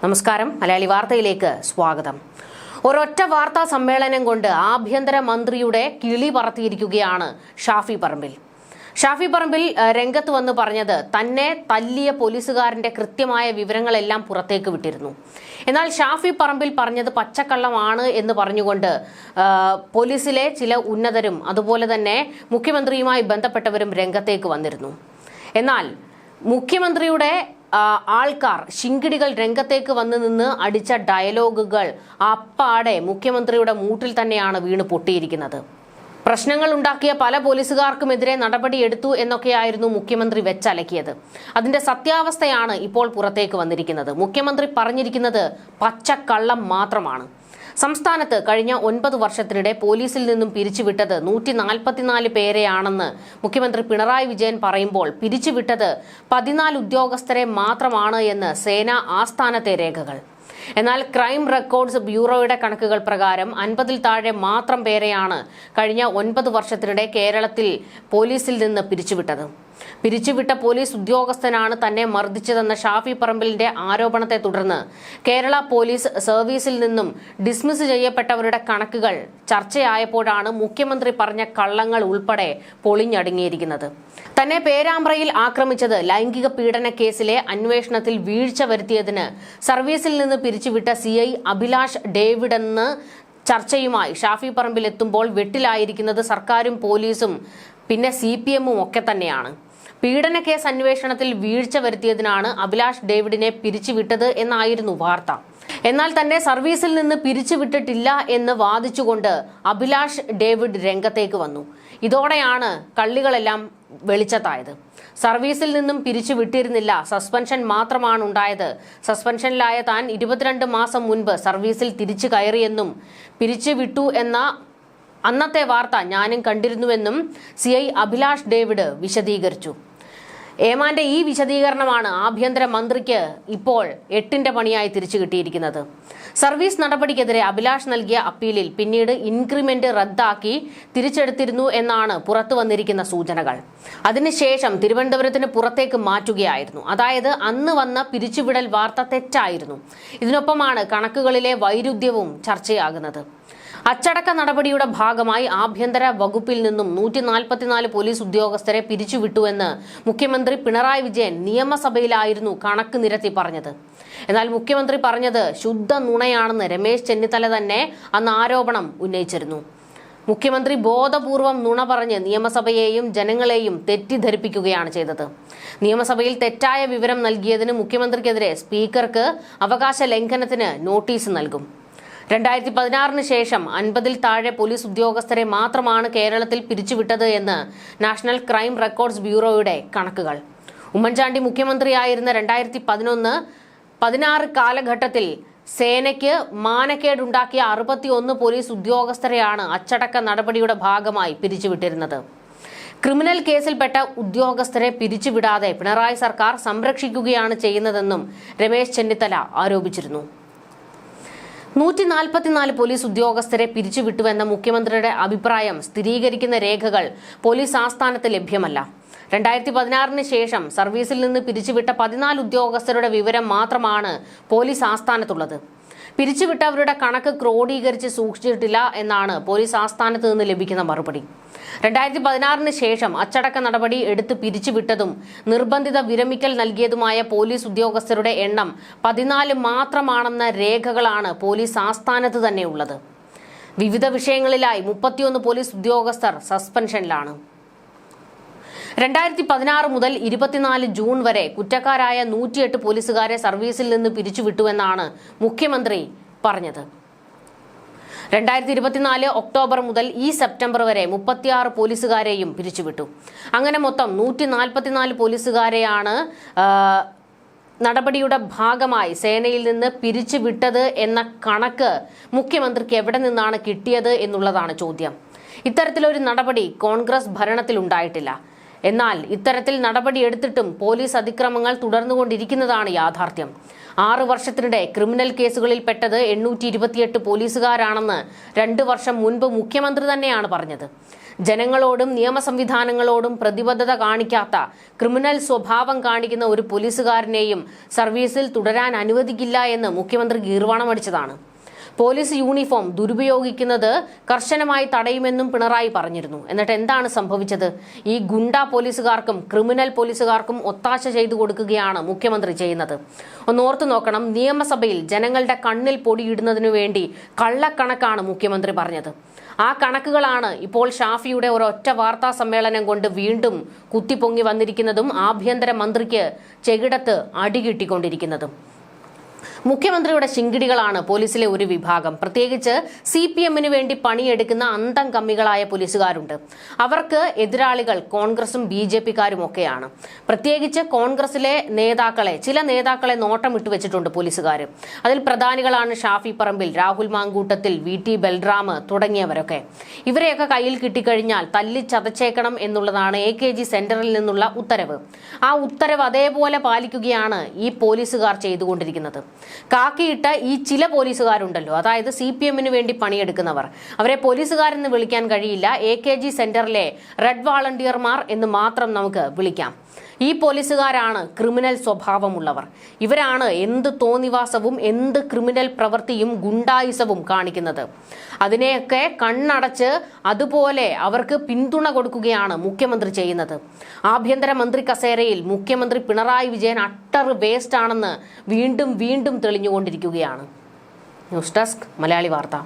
നമസ്കാരം. മലയാളി വാർത്തയിലേക്ക് സ്വാഗതം. ഒരൊറ്റ വാർത്താ സമ്മേളനം കൊണ്ട് ആഭ്യന്തര മന്ത്രിയുടെ കിളി പറത്തിയിരിക്കുകയാണ് ഷാഫി പറമ്പിൽ. ഷാഫി പറമ്പിൽ രംഗത്ത് വന്ന് പറഞ്ഞത് തന്നെ തല്ലിയ പോലീസുകാരന്റെ കൃത്യമായ വിവരങ്ങളെല്ലാം പുറത്തേക്ക് വിട്ടിരുന്നു. എന്നാൽ ഷാഫി പറമ്പിൽ പറഞ്ഞത് പച്ചക്കള്ളമാണ് എന്ന് പറഞ്ഞുകൊണ്ട് പോലീസിലെ ചില ഉന്നതരും അതുപോലെ തന്നെ മുഖ്യമന്ത്രിയുമായി ബന്ധപ്പെട്ടവരും രംഗത്തേക്ക് വന്നിരുന്നു. എന്നാൽ മുഖ്യമന്ത്രിയുടെ ആൾക്കാർ ശിങ്കിടികൾ രംഗത്തേക്ക് വന്നു നിന്ന് അടിച്ച ഡയലോഗുകൾ അപ്പാടെ മുഖ്യമന്ത്രിയുടെ മൂട്ടിൽ തന്നെയാണ് വീണ് പൊട്ടിയിരിക്കുന്നത്. പ്രശ്നങ്ങൾ ഉണ്ടാക്കിയ പല പോലീസുകാർക്കുമെതിരെ നടപടിയെടുത്തു എന്നൊക്കെയായിരുന്നു മുഖ്യമന്ത്രി വെച്ചലക്കിയത്. അതിന്റെ സത്യാവസ്ഥയാണ് ഇപ്പോൾ പുറത്തേക്ക് വന്നിരിക്കുന്നത്. മുഖ്യമന്ത്രി പറഞ്ഞിരിക്കുന്നത് പച്ചക്കള്ളം മാത്രമാണ്. സംസ്ഥാനത്ത് കഴിഞ്ഞ 9 വർഷത്തിനിടെ പോലീസിൽ നിന്നും പിരിച്ചുവിട്ടത് 144 പേരെയാണെന്ന് മുഖ്യമന്ത്രി പിണറായി വിജയൻ പറയുമ്പോൾ പിരിച്ചുവിട്ടത് 14 ഉദ്യോഗസ്ഥരെ മാത്രമാണ് എന്ന് സേനാ ആസ്ഥാനത്തെ രേഖകൾ. എന്നാൽ ക്രൈം റെക്കോർഡ്സ് ബ്യൂറോയുടെ കണക്കുകൾ പ്രകാരം 50-ൽ താഴെ മാത്രം പേരെയാണ് കഴിഞ്ഞ 9 വർഷത്തിനിടെ കേരളത്തിൽ പോലീസിൽ നിന്ന് പിരിച്ചുവിട്ടത്. പിരിച്ചുവിട്ട പോലീസ് ഉദ്യോഗസ്ഥനാണ് തന്നെ മർദ്ദിച്ചതെന്ന ഷാഫി പറമ്പിലിന്റെ ആരോപണത്തെ തുടർന്ന് കേരള പോലീസ് സർവീസിൽ നിന്നും ഡിസ്മിസ് ചെയ്യപ്പെട്ടവരുടെ കണക്കുകൾ ചർച്ചയായപ്പോഴാണ് മുഖ്യമന്ത്രി പറഞ്ഞ കള്ളങ്ങൾ ഉൾപ്പെടെ പൊളിഞ്ഞടുങ്ങിയിരിക്കുന്നത്. തന്നെ പേരാമ്പ്രയിൽ ആക്രമിച്ചത് ലൈംഗിക പീഡന കേസിലെ അന്വേഷണത്തിൽ വീഴ്ച വരുത്തിയതിന് സർവീസിൽ നിന്ന് പിരിച്ചുവിട്ട CI അഭിലാഷ് ഡേവിഡ് എന്ന ചർച്ചയുമായി ഷാഫി പറമ്പിൽ എത്തുമ്പോൾ വെട്ടിലായിരിക്കുന്നത് സർക്കാരും പോലീസും പിന്നെ CPM-ഉം ഒക്കെ തന്നെയാണ്. പീഡന കേസ് അന്വേഷണത്തിൽ വീഴ്ച വരുത്തിയതിനാണ് അഭിലാഷ് ഡേവിഡിനെ പിരിച്ചുവിട്ടത് എന്നായിരുന്നു വാർത്ത. എന്നാൽ തന്നെ സർവീസിൽ നിന്ന് പിരിച്ചുവിട്ടിട്ടില്ല എന്ന് വാദിച്ചുകൊണ്ട് അഭിലാഷ് ഡേവിഡ് രംഗത്തേക്ക് വന്നു. ഇതോടെയാണ് കള്ളികളെല്ലാം വെളിച്ചത്തായത്. സർവീസിൽ നിന്നും പിരിച്ചുവിട്ടിരുന്നില്ല, സസ്പെൻഷൻ മാത്രമാണ് ഉണ്ടായത്. സസ്പെൻഷനിലായ താൻ 22 മാസം മുൻപ് സർവീസിൽ തിരിച്ചു കയറിയെന്നും പിരിച്ചുവിട്ടു എന്ന അന്നത്തെ വാർത്ത ഞാനും കണ്ടിരുന്നുവെന്നും CI അഭിലാഷ് ഡേവിഡ് വിശദീകരിച്ചു. ഏമാന്റെ ഈ വിശദീകരണമാണ് ആഭ്യന്തര മന്ത്രിക്ക് ഇപ്പോൾ 8ന്റെ പണിയായി തിരിച്ചു കിട്ടിയിരിക്കുന്നത്. സർവീസ് നടപടിക്കെതിരെ അഭിലാഷ് നൽകിയ അപ്പീലിൽ പിന്നീട് ഇൻക്രിമെന്റ് റദ്ദാക്കി തിരിച്ചെടുത്തിരുന്നു എന്നാണ് പുറത്തു വന്നിരിക്കുന്ന സൂചനകൾ. അതിനുശേഷം തിരുവനന്തപുരത്തിന് പുറത്തേക്ക് മാറ്റുകയായിരുന്നു. അതായത് അന്ന് വന്ന പിരിച്ചുവിടൽ വാർത്ത തെറ്റായിരുന്നു. ഇതിനൊപ്പമാണ് കണക്കുകളിലെ വൈരുദ്ധ്യവും ചർച്ചയാകുന്നത്. അച്ചടക്ക നടപടിയുടെ ഭാഗമായി ആഭ്യന്തര വകുപ്പിൽ നിന്നും 144 പോലീസ് ഉദ്യോഗസ്ഥരെ പിരിച്ചുവിട്ടുവെന്ന് മുഖ്യമന്ത്രി പിണറായി വിജയൻ നിയമസഭയിലായിരുന്നു കണക്ക് നിരത്തി പറഞ്ഞത്. എന്നാൽ മുഖ്യമന്ത്രി പറഞ്ഞത് ശുദ്ധ നുണയാണെന്ന് രമേശ് ചെന്നിത്തല തന്നെ അന്ന് ആരോപണം ഉന്നയിച്ചിരുന്നു. മുഖ്യമന്ത്രി ബോധപൂർവം നുണ പറഞ്ഞ് നിയമസഭയെയും ജനങ്ങളെയും തെറ്റിദ്ധരിപ്പിക്കുകയാണ് ചെയ്തത്. നിയമസഭയിൽ തെറ്റായ വിവരം നൽകിയതിന് മുഖ്യമന്ത്രിക്കെതിരെ സ്പീക്കർക്ക് അവകാശ ലംഘനത്തിന് നോട്ടീസ് നൽകും. 2016 ശേഷം 50-ൽ താഴെ പോലീസ് ഉദ്യോഗസ്ഥരെ മാത്രമാണ് കേരളത്തിൽ പിരിച്ചുവിട്ടത് എന്ന് നാഷണൽ ക്രൈം റെക്കോർഡ്സ് ബ്യൂറോയുടെ കണക്കുകൾ. ഉമ്മൻചാണ്ടി മുഖ്യമന്ത്രിയായിരുന്ന 2011-16 കാലഘട്ടത്തിൽ സേനയ്ക്ക് മാനക്കേടുണ്ടാക്കിയ 61 പോലീസ് ഉദ്യോഗസ്ഥരെയാണ് അച്ചടക്ക നടപടിയുടെ ഭാഗമായി പിരിച്ചുവിട്ടിരുന്നത്. ക്രിമിനൽ കേസിൽപ്പെട്ട ഉദ്യോഗസ്ഥരെ പിരിച്ചുവിടാതെ പിണറായി സർക്കാർ സംരക്ഷിക്കുകയാണ് ചെയ്യുന്നതെന്നും രമേശ് ചെന്നിത്തല ആരോപിച്ചിരുന്നു. 144 പോലീസ് ഉദ്യോഗസ്ഥരെ പിരിച്ചുവിട്ടുവെന്ന മുഖ്യമന്ത്രിയുടെ അഭിപ്രായം സ്ഥിരീകരിക്കുന്ന രേഖകൾ പോലീസ് ആസ്ഥാനത്ത് ലഭ്യമല്ല. 2016 ശേഷം സർവീസിൽ നിന്ന് പിരിച്ചുവിട്ട 14 ഉദ്യോഗസ്ഥരുടെ വിവരം മാത്രമാണ് പോലീസ് ആസ്ഥാനത്തുള്ളത്. പിരിച്ചുവിട്ടവരുടെ കണക്ക് ക്രോഡീകരിച്ച് സൂക്ഷിച്ചിട്ടില്ല എന്നാണ് പോലീസ് ആസ്ഥാനത്ത് നിന്ന് ലഭിക്കുന്ന മറുപടി. 2016 ശേഷം അച്ചടക്ക നടപടി എടുത്ത് പിരിച്ചുവിട്ടതും നിർബന്ധിത വിരമിക്കൽ നൽകിയതുമായ പോലീസ് ഉദ്യോഗസ്ഥരുടെ എണ്ണം 14 മാത്രമാണെന്ന രേഖകളാണ് പോലീസ് ആസ്ഥാനത്ത് തന്നെ ഉള്ളത്. വിവിധ വിഷയങ്ങളിലായി 31 പോലീസ് ഉദ്യോഗസ്ഥർ സസ്പെൻഷനിലാണ്. 2016 മുതൽ 24 ജൂൺ വരെ കുറ്റക്കാരായ 108 പോലീസുകാരെ സർവീസിൽ നിന്ന് പിരിച്ചുവിട്ടുവെന്നാണ് മുഖ്യമന്ത്രി പറഞ്ഞത്. 2024 ഒക്ടോബർ മുതൽ ഈ സെപ്റ്റംബർ വരെ 36 പോലീസുകാരെയും പിരിച്ചുവിട്ടു. അങ്ങനെ മൊത്തം 144 പോലീസുകാരെയാണ് നടപടിയുടെ ഭാഗമായി സേനയിൽ നിന്ന് പിരിച്ചുവിട്ടത് എന്ന കണക്ക് മുഖ്യമന്ത്രിക്ക് എവിടെ നിന്നാണ് കിട്ടിയത് എന്നുള്ളതാണ് ചോദ്യം. ഇത്തരത്തിലൊരു നടപടി കോൺഗ്രസ് ഭരണത്തിൽ ഉണ്ടായിട്ടില്ല. എന്നാൽ ഇത്തരത്തിൽ നടപടിയെടുത്തിട്ടും പോലീസ് അതിക്രമങ്ങൾ തുടർന്നുകൊണ്ടിരിക്കുന്നതാണ് യാഥാർത്ഥ്യം. 6 വർഷത്തിനിടെ ക്രിമിനൽ കേസുകളിൽ പെട്ടത് 828 പോലീസുകാരാണെന്ന് 2 വർഷം മുൻപ് മുഖ്യമന്ത്രി തന്നെയാണ് പറഞ്ഞത്. ജനങ്ങളോടും നിയമ സംവിധാനങ്ങളോടും പ്രതിബദ്ധത കാണിക്കാത്ത ക്രിമിനൽ സ്വഭാവം കാണിക്കുന്ന ഒരു പോലീസുകാരനെയും സർവീസിൽ തുടരാൻ അനുവദിക്കില്ല എന്ന് മുഖ്യമന്ത്രി ഗീർവാണമടിച്ചതാണ്. പോലീസ് യൂണിഫോം ദുരുപയോഗിക്കുന്നത് കർശനമായി തടയുമെന്നും പിണറായി പറഞ്ഞിരുന്നു. എന്നിട്ട് എന്താണ് സംഭവിച്ചത്? ഈ ഗുണ്ടാ പോലീസുകാർക്കും ക്രിമിനൽ പോലീസുകാർക്കും ഒത്താശ ചെയ്തു കൊടുക്കുകയാണ് മുഖ്യമന്ത്രി ചെയ്യുന്നത്. ഒന്നോർത്തു നോക്കണം, നിയമസഭയിൽ ജനങ്ങളുടെ കണ്ണിൽ പൊടിയിടുന്നതിനു വേണ്ടി കള്ളക്കണക്കാണ് മുഖ്യമന്ത്രി പറഞ്ഞത്. ആ കണക്കുകളാണ് ഇപ്പോൾ ഷാഫിയുടെ ഒരൊറ്റ വാർത്താ സമ്മേളനം കൊണ്ട് വീണ്ടും കുത്തിപ്പൊങ്ങി വന്നിരിക്കുന്നതും ആഭ്യന്തര മന്ത്രിക്ക് ചെകിടത്ത് അടികിട്ടിക്കൊണ്ടിരിക്കുന്നതും. മുഖ്യമന്ത്രിയുടെ ശിങ്കിടികളാണ് പോലീസിലെ ഒരു വിഭാഗം. പ്രത്യേകിച്ച് CPM-ന് വേണ്ടി പണിയെടുക്കുന്ന അന്തം കമ്മികളായ പോലീസുകാരുണ്ട്. അവർക്ക് എതിരാളികൾ കോൺഗ്രസും BJP-ക്കാരും ഒക്കെയാണ്. പ്രത്യേകിച്ച് കോൺഗ്രസിലെ ചില നേതാക്കളെ നോട്ടം ഇട്ടുവെച്ചിട്ടുണ്ട് പോലീസുകാർ. അതിൽ പ്രധാനികളാണ് ഷാഫി പറമ്പിൽ, രാഹുൽ മാങ്കൂട്ടത്തിൽ, VT ബൽറാം തുടങ്ങിയവരൊക്കെ. ഇവരെയൊക്കെ കയ്യിൽ കിട്ടിക്കഴിഞ്ഞാൽ തല്ലിച്ചതച്ചേക്കണം എന്നുള്ളതാണ് AKG സെന്ററിൽ നിന്നുള്ള ഉത്തരവ്. ആ ഉത്തരവ് അതേപോലെ പാലിക്കുകയാണ് ഈ പോലീസുകാർ ചെയ്തുകൊണ്ടിരിക്കുന്നത്. കാക്കിയിട്ട ഈ ചില പോലീസുകാരുണ്ടല്ലോ, അതായത് CPM-ന് വേണ്ടി പണിയെടുക്കുന്നവർ, അവരെ പോലീസുകാരെന്ന് വിളിക്കാൻ കഴിയില്ല. AKG സെന്ററിലെ റെഡ് വാളണ്ടിയർമാർ എന്ന് മാത്രം നമുക്ക് വിളിക്കാം. ഈ പോലീസുകാരാണ് ക്രിമിനൽ സ്വഭാവമുള്ളവർ. ഇവരാണ് എന്ത് തോന്നിവാസവും എന്ത് ക്രിമിനൽ പ്രവൃത്തിയും ഗുണ്ടായുസവും കാണിക്കുന്നത്. അതിനെയൊക്കെ കണ്ണടച്ച് അതുപോലെ അവർക്ക് പിന്തുണ കൊടുക്കുകയാണ് മുഖ്യമന്ത്രി ചെയ്യുന്നത്. ആഭ്യന്തര മന്ത്രി കസേരയിൽ മുഖ്യമന്ത്രി പിണറായി വിജയൻ അട്ടർ വേസ്റ്റ് ആണെന്ന് വീണ്ടും തെളിഞ്ഞുകൊണ്ടിരിക്കുകയാണ്. ന്യൂസ് ഡെസ്ക് മലയാളി വാർത്ത.